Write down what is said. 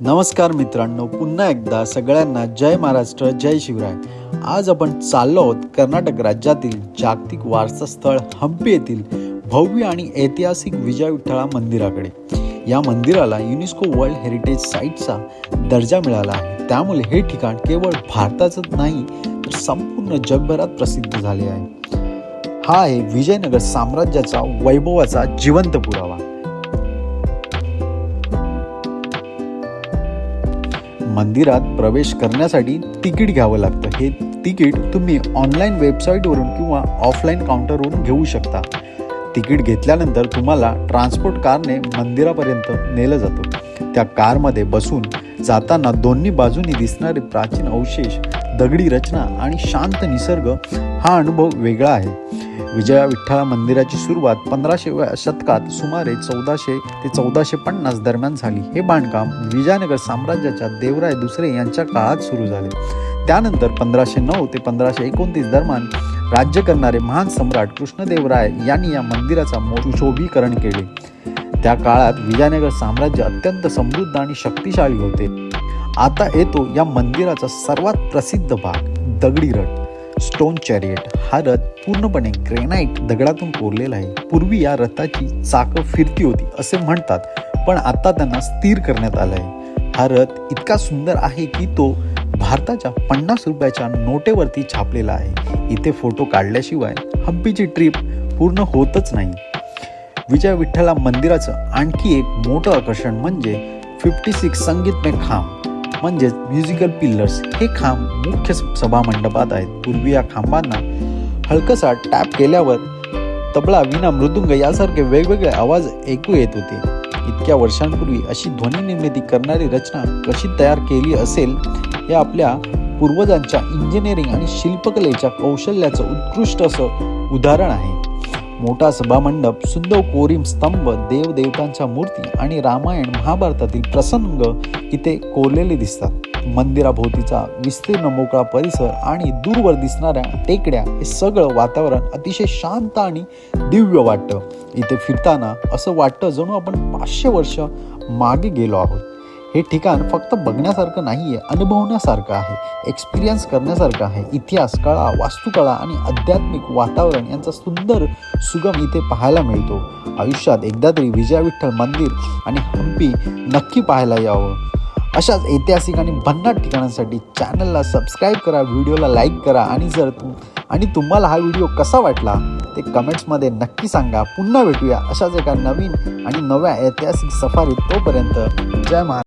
नमस्कार मित्रांनो, पुन्हा एकदा सगळ्यांना जय महाराष्ट्र, जय शिवराय। आज आपण चाललो आहोत कर्नाटक राज्यातील जागतिक वारसा स्थळ हंपी येथील भव्य आणि ऐतिहासिक विजय विठ्ठला मंदिराकडे। या मंदिराला युनेस्को वर्ल्ड हेरिटेज साइटचा दर्जा मिळाला आहे। त्यामुळे हे ठिकाण केवळ भारतातच नाही तर संपूर्ण जगभरात प्रसिद्ध झाले आहे। हा आहे विजयनगर साम्राज्याचा वैभवाचा जिवंत पुरावा। मंदिरात प्रवेश करण्यासाठी तिकीट घ्यावं लागतं। हे तिकीट तुम्ही ऑनलाईन वेबसाईटवरून किंवा ऑफलाईन काउंटरवरून घेऊ शकता। तिकीट घेतल्यानंतर तुम्हाला ट्रान्सपोर्ट कारने मंदिरापर्यंत नेलं जातं। त्या कारमध्ये बसून जाताना दोन्ही बाजूनी दिसणारे प्राचीन अवशेष, दगडी रचना आणि शांत निसर्ग हा अनुभव वेगळा आहे। विजय विठ्ठला मंदिराची सुरुवात 15व्या शतकात सुमारे 1400 ते 1450 दरम्यान झाली। हे बांधकाम विजयनगर साम्राज्याच्या देवराय दुसरे यांच्या काळात सुरू झाले। त्यानंतर 1509 ते 1529 दरम्यान राज्य करणारे महान सम्राट कृष्णदेवराय यांनी या मंदिराचा सुशोभीकरण केले। त्या काळात विजयनगर साम्राज्य अत्यंत समृद्ध आणि शक्तिशाली होते। आता येतो या मंदिराचा सर्वात प्रसिद्ध भाग, दगडी रथ स्टोन चॅरियट। हा रथ पूर्णपणे ग्रेनाइट दगडातून कोरलेला आहे। पूर्वी या रथाची चाकं फिरती होती असे म्हणतात, पण आता त्यांना स्थिर करण्यात आलं आहे। हा रथ इतका सुंदर आहे की तो भारताच्या 50 रुपयाच्या नोटेवरती छापलेला आहे। इथे फोटो काढल्याशिवाय हंपीची ट्रिप पूर्ण होतच नाही। विजय विठ्ठला मंदिराचं आणखी एक मोठं आकर्षण म्हणजे 56 संगीतमय खांब म्हणजे म्युझिकल पिलर्स। हे खांब मुख्य सभा मंडपात आहेत। पूर्वी या खांबांना हलकसा टॅप केल्यावर तबला, वीणा, मृदुंग यासारखे वेगवेगळे आवाज ऐकू येत होते। इतक्या वर्षांपूर्वी अशी ध्वनी निर्मिती करणारी रचना कशी तयार केली असेल हे आपल्या पूर्वजांच्या इंजिनिअरिंग आणि शिल्पकलेच्या कौशल्याचं उत्कृष्ट असं उदाहरण आहे। मोठा सभामंडप, सुंदर कोरीव स्तंभ, देवदेवतांच्या मूर्ती आणि रामायण महाभारतातील प्रसंग इथे कोरलेले दिसतात। मंदिराभोवतीचा विस्तीर्ण मोकळा परिसर आणि दूरवर दिसणाऱ्या टेकड्या हे सगळं वातावरण अतिशय शांत आणि दिव्य वाटतं। इथे फिरताना असं वाटतं जणू आपण 500 वर्ष मागे गेलो आहोत। हे ठिकाण फक्त बघण्यासारखं नाहीये, अनुभवण्यासारखं आहे, एक्सपिरियन्स करण्यासारखं आहे। इतिहास, कला, वास्तुकला आणि आध्यात्मिक वातावरण यांचा सुंदर सुगम इथे पाहायला मिळतो। आयुष्यात एकदा तरी विजय विठ्ठल मंदिर आणि हंपी नक्की पाहायला यावं। अशाच ऐतिहासिक आणि भन्नाट ठिकाणांसाठी चॅनलला सबस्क्राईब करा, व्हिडिओला लाईक करा आणि तुम्हाला हा व्हिडिओ कसा वाटला ते कमेंट्समध्ये नक्की सांगा। पुन्हा भेटूया अशाच एका नवीन आणि नव्या ऐतिहासिक सफारीत। तोपर्यंत जय महाराष्ट्र।